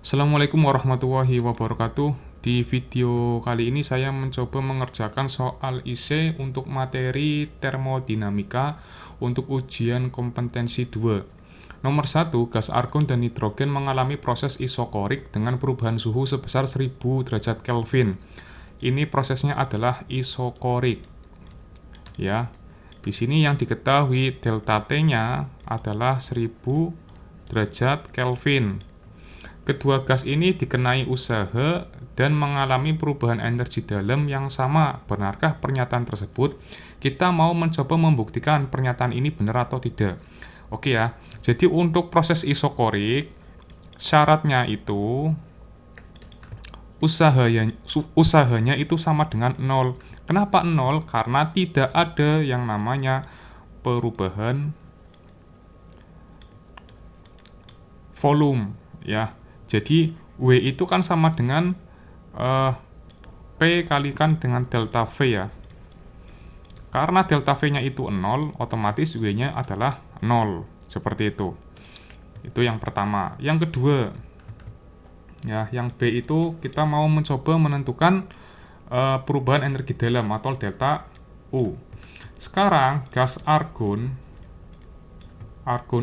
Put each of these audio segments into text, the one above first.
Assalamualaikum warahmatullahi wabarakatuh. Di video kali ini saya mencoba mengerjakan soal IC untuk materi termodinamika untuk ujian kompetensi 2. Nomor 1, gas argon dan nitrogen mengalami proses isokorik dengan perubahan suhu sebesar 1000 derajat Kelvin. Ini prosesnya adalah isokorik. Ya. Di sini yang diketahui delta T-nya adalah 1000 derajat Kelvin. Kedua gas ini dikenai usaha dan mengalami perubahan energi dalam yang sama. Benarkah pernyataan tersebut? Kita mau mencoba membuktikan pernyataan ini benar atau tidak. Oke ya, jadi untuk proses isokorik, syaratnya itu usahanya itu sama dengan 0. Kenapa 0? Karena tidak ada yang namanya perubahan volume ya. Jadi W itu kan sama dengan P kalikan dengan delta V ya. Karena delta V-nya itu 0, otomatis W-nya adalah 0. Seperti itu. Itu yang pertama. Yang kedua, ya, yang B itu kita mau mencoba menentukan perubahan energi dalam atau delta U. Sekarang gas argon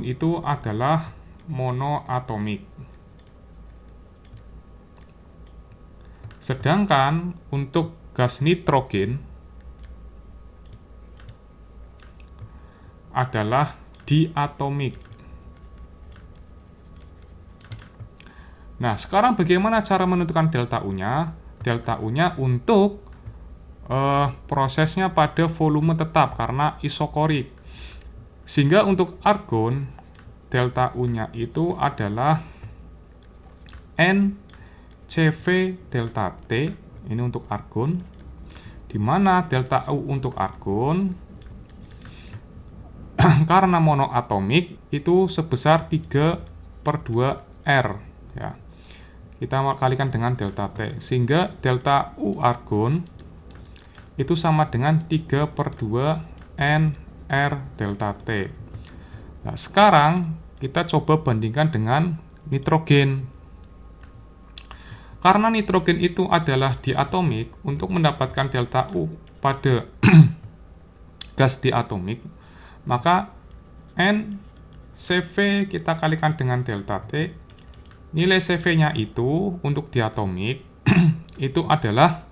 itu adalah monoatomik. Sedangkan untuk gas nitrogen adalah diatomik. Nah, sekarang bagaimana cara menentukan delta U-nya? Delta U-nya untuk prosesnya pada volume tetap karena isokorik. Sehingga untuk argon, delta U-nya itu adalah NCV delta T, ini untuk argon, di mana delta U untuk argon karena monoatomik itu sebesar 3/2R ya. Kita kalikan dengan delta T, sehingga delta U argon itu sama dengan 3/2 NR delta T. Nah, sekarang kita coba bandingkan dengan nitrogen. Karena nitrogen itu adalah diatomik, untuk mendapatkan delta U pada gas diatomik, maka NCV kita kalikan dengan delta T. Nilai CV-nya itu untuk diatomik itu adalah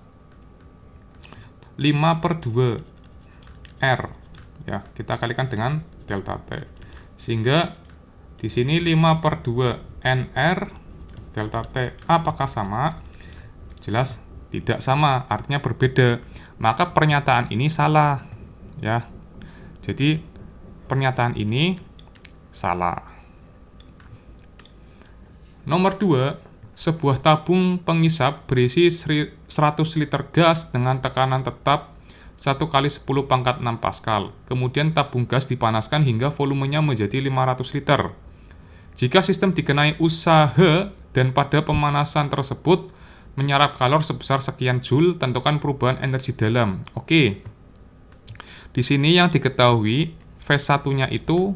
5/2R. Ya, kita kalikan dengan delta T. Sehingga di sini 5/2 NR delta T apakah sama? Jelas tidak sama, artinya berbeda. Maka pernyataan ini salah ya. Jadi pernyataan ini salah. Nomor 2, sebuah tabung pengisap berisi 100 liter gas dengan tekanan tetap 1 kali 10 pangkat 6 Pascal. Kemudian tabung gas dipanaskan hingga volumenya menjadi 500 liter. Jika sistem dikenai usaha dan pada pemanasan tersebut menyerap kalor sebesar sekian Joule, tentukan perubahan energi dalam. Oke. Di sini yang diketahui V1-nya itu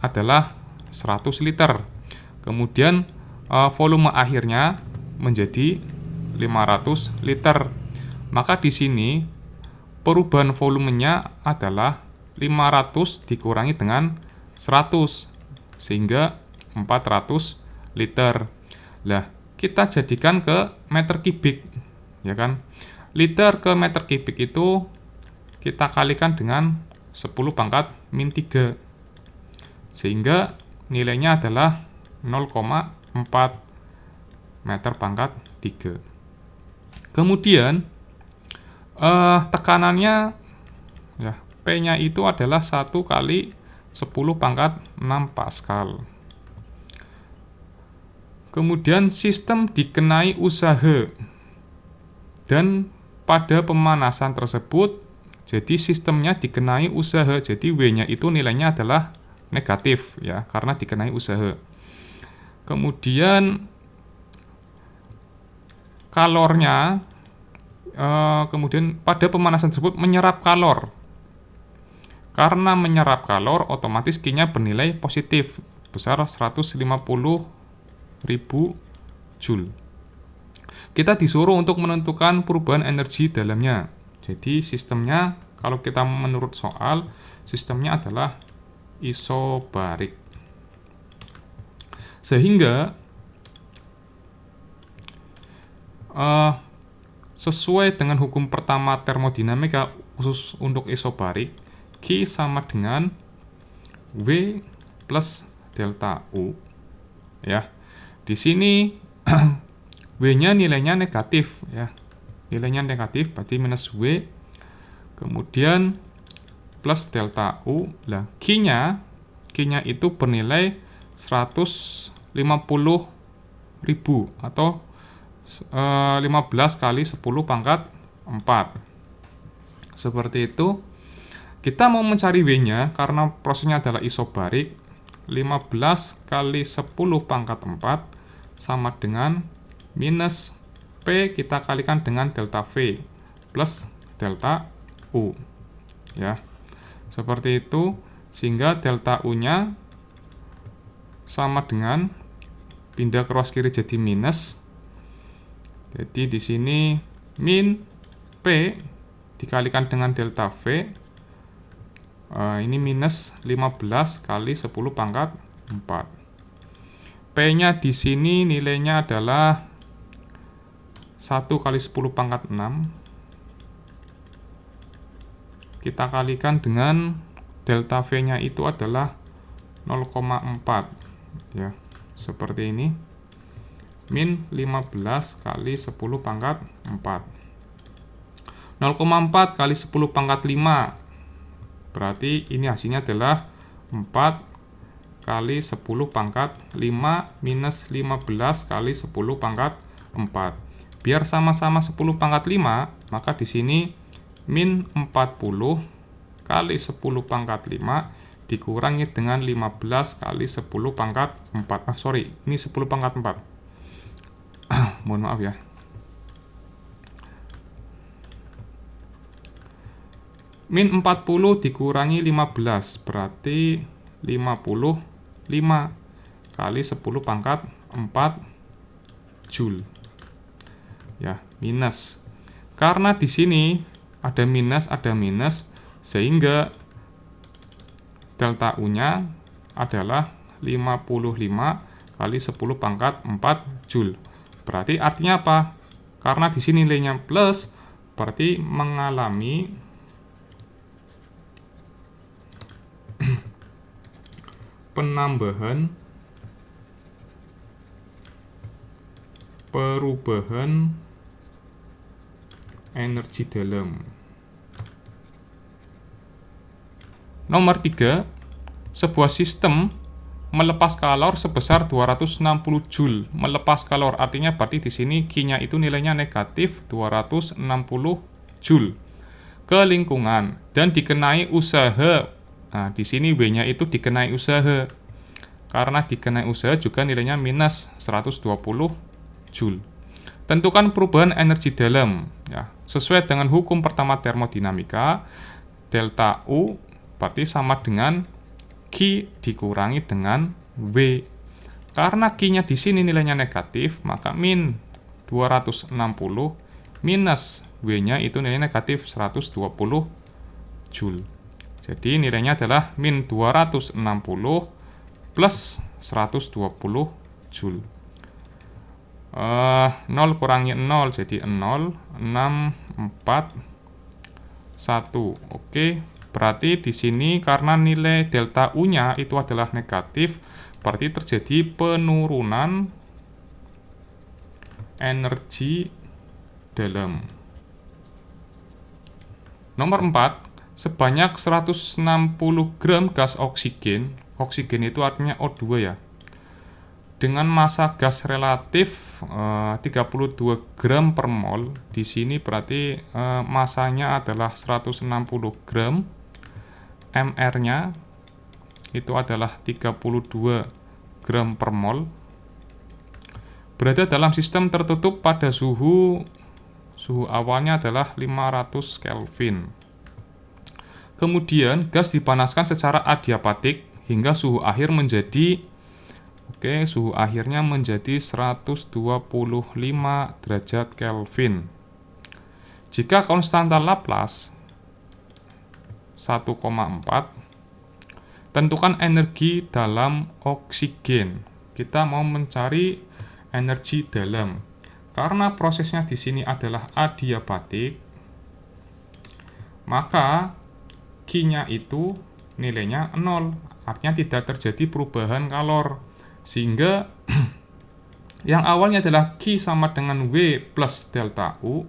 adalah 100 liter. Kemudian volume akhirnya menjadi 500 liter. Maka di sini perubahan volumenya adalah 500 dikurangi dengan 100 sehingga 400 liter. Lah, kita jadikan ke meter kubik, ya kan? Liter ke meter kubik itu kita kalikan dengan 10 pangkat min 3. Sehingga nilainya adalah 0,4 meter pangkat 3. Kemudian tekanannya ya, P-nya itu adalah 1 kali 10 pangkat 6 Pascal. Kemudian sistem dikenai usaha dan pada pemanasan tersebut, jadi sistemnya dikenai usaha, jadi W-nya itu nilainya adalah negatif ya, karena dikenai usaha. Kemudian kalornya, kemudian pada pemanasan tersebut menyerap kalor. Karena menyerap kalor, otomatis Q-nya bernilai positif, besar 150.000 Joule. Kita disuruh untuk menentukan perubahan energi dalamnya. Jadi sistemnya, kalau kita menurut soal, sistemnya adalah isobarik. Sehingga sesuai dengan hukum pertama termodinamika khusus untuk isobarik, Q sama dengan W plus delta U. Ya. Di sini W-nya nilainya negatif ya. Nilainya negatif berarti minus W. Kemudian plus delta U. Lah, Q-nya itu bernilai 150.000 atau 15 kali 10 pangkat 4. Seperti itu. Kita mau mencari W-nya karena prosesnya adalah isobarik. 15 kali 10 pangkat 4 sama dengan minus P kita kalikan dengan delta V plus delta U. Ya. Seperti itu, sehingga delta U-nya sama dengan pindah ke ruas kiri jadi minus. Jadi di sini min P dikalikan dengan delta V. Ini minus 15 kali 10 pangkat 4. P-nya di sini nilainya adalah 1 kali 10 pangkat 6. Kita kalikan dengan delta V-nya itu adalah 0,4. Ya, seperti ini. Min 15 kali 10 pangkat 4. 0,4 kali 10 pangkat 5. Berarti ini hasilnya adalah 4 kali 10 pangkat 5 minus 15 kali 10 pangkat 4. Biar sama-sama 10 pangkat 5, maka di sini min 40 kali 10 pangkat 5 dikurangi dengan 15 kali 10 pangkat 4. Ini 10 pangkat 4. Mohon maaf ya. Min 40 dikurangi 15, berarti 55 kali 10 pangkat 4 Joule. Ya, minus. Karena di sini ada minus, sehingga delta U-nya adalah 55 kali 10 pangkat 4 Joule. Berarti artinya apa? Karena di sini nilainya plus, berarti mengalami perubahan energi dalam. Nomor 3, sebuah sistem melepas kalor sebesar 260 Joule. Melepas kalor artinya berarti di sini Q-nya itu nilainya negatif 260 Joule ke lingkungan dan dikenai usaha. Nah, di sini W-nya itu dikenai usaha. Karena dikenai usaha juga nilainya minus 120 Joule. Tentukan perubahan energi dalam. Ya, sesuai dengan hukum pertama termodinamika, delta U berarti sama dengan Q dikurangi dengan W. Karena Q-nya di sini nilainya negatif, maka min 260 minus W-nya itu nilainya negatif 120 Joule. Jadi nilainya adalah min 260 plus 120 Joule. 0 kurangi 0 jadi 0, 6, 4, 1. Oke, berarti di sini karena nilai delta U-nya itu adalah negatif, berarti terjadi penurunan energi dalam. Nomor 4, sebanyak 160 gram gas oksigen itu artinya O2 ya, dengan massa gas relatif 32 gram per mol. Di sini berarti masanya adalah 160 gram, MR-nya itu adalah 32 gram per mol, berada dalam sistem tertutup pada suhu awalnya adalah 500 Kelvin. Kemudian gas dipanaskan secara adiabatik hingga suhu akhir menjadi Oke, suhu akhirnya menjadi 125 derajat Kelvin. Jika konstanta Laplace 1,4, tentukan energi dalam oksigen. Kita mau mencari energi dalam. Karena prosesnya di sini adalah adiabatik, maka Q-nya itu nilainya 0. Artinya tidak terjadi perubahan kalor. Sehingga yang awalnya adalah Q sama dengan W plus delta U,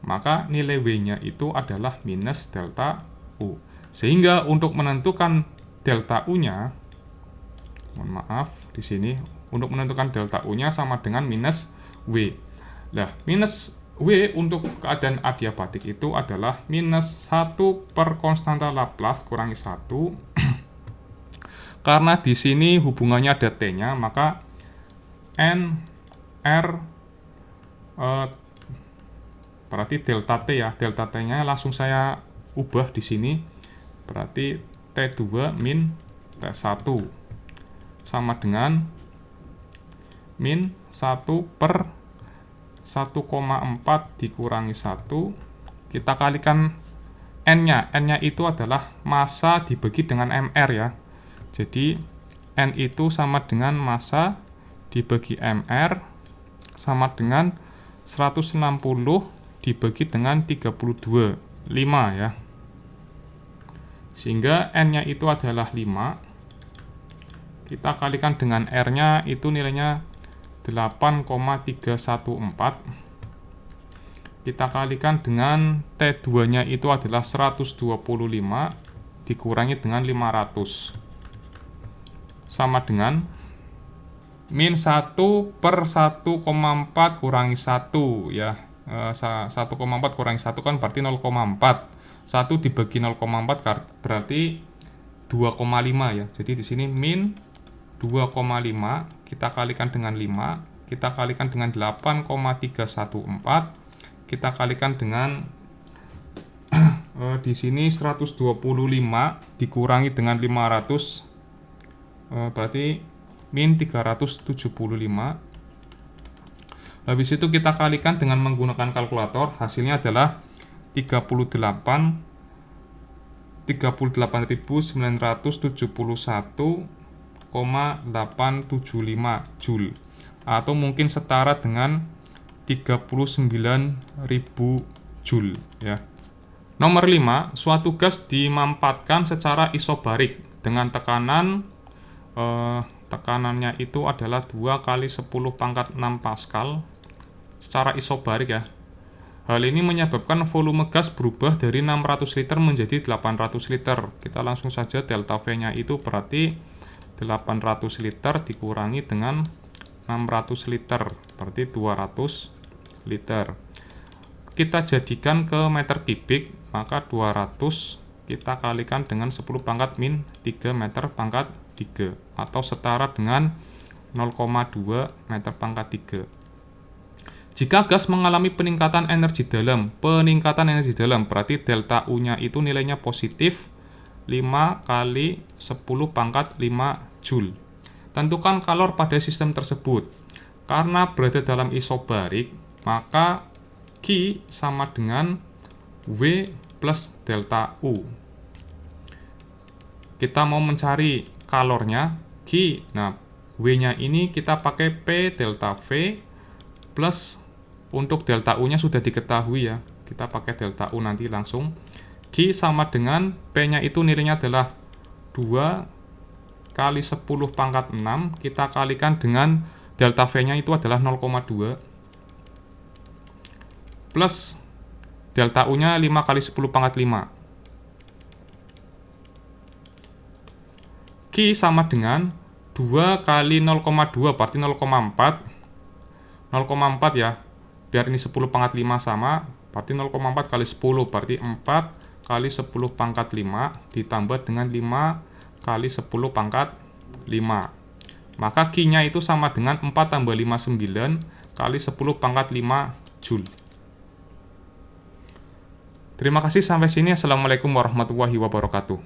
maka nilai W-nya itu adalah minus delta U. Sehingga untuk menentukan delta U-nya, mohon maaf di sini, untuk menentukan delta U-nya sama dengan minus W. Nah, minus W untuk keadaan adiabatik itu adalah minus 1 per konstanta Laplace kurangi 1. Karena di sini hubungannya ada T-nya, maka N, R, berarti delta T ya. Delta T-nya langsung saya ubah di sini. Berarti T2 min T1 sama dengan min 1 per 1,4 dikurangi 1. Kita kalikan N-nya. N-nya itu adalah massa dibagi dengan MR ya. Jadi N itu sama dengan massa dibagi MR sama dengan 160 dibagi dengan 32, 5 ya. Sehingga N-nya itu adalah 5. Kita kalikan dengan R-nya, itu nilainya 8,314. Kita kalikan dengan T2-nya itu adalah 125 dikurangi dengan 500. Sama dengan min 1 per 1,4 kurangi 1 ya. 1,4 kurangi 1 kan berarti 0,4. 1 dibagi 0,4 berarti 2,5 ya. Jadi di sini min 2,5 kita kalikan dengan 5, kita kalikan dengan 8,314, kita kalikan dengan di sini 125 dikurangi dengan 500 berarti min 375. Habis itu kita kalikan dengan menggunakan kalkulator, hasilnya adalah 38.971,875 Joule, atau mungkin setara dengan 39.000 Joule ya. Nomor 5, suatu gas dimampatkan secara isobarik dengan tekanannya itu adalah 2 kali 10 pangkat 6 Pascal secara isobarik ya. Hal ini menyebabkan volume gas berubah dari 600 liter menjadi 800 liter. Kita langsung saja delta V-nya itu berarti 800 liter dikurangi dengan 600 liter, berarti 200 liter. Kita jadikan ke meter kubik, maka 200 kita kalikan dengan 10 pangkat min 3 meter pangkat 3, atau setara dengan 0,2 meter pangkat 3. Jika gas mengalami peningkatan energi dalam, berarti delta U-nya itu nilainya positif 5 kali 10 pangkat 5 Joule. Tentukan kalor pada sistem tersebut. Karena berada dalam isobarik, maka Q sama dengan W plus delta U. Kita mau mencari kalornya Q. Nah, W-nya ini kita pakai P delta V plus untuk delta U-nya sudah diketahui ya. Kita pakai delta U nanti langsung. Q sama dengan P-nya itu nilainya adalah 2 kali 10 pangkat 6. Kita kalikan dengan delta V-nya itu adalah 0,2 plus delta U-nya 5 kali 10 pangkat 5. Q sama dengan 2 kali 0,2 berarti 0,4. 0,4 ya. Biar ini 10 pangkat 5 sama, berarti 0,4 kali 10 berarti 4 kali 10 pangkat 5 ditambah dengan 5 kali 10 pangkat 5. Maka Q-nya itu sama dengan 4 tambah 5, 9 kali 10 pangkat 5 Joule. Terima kasih sampai sini. Assalamualaikum warahmatullahi wabarakatuh.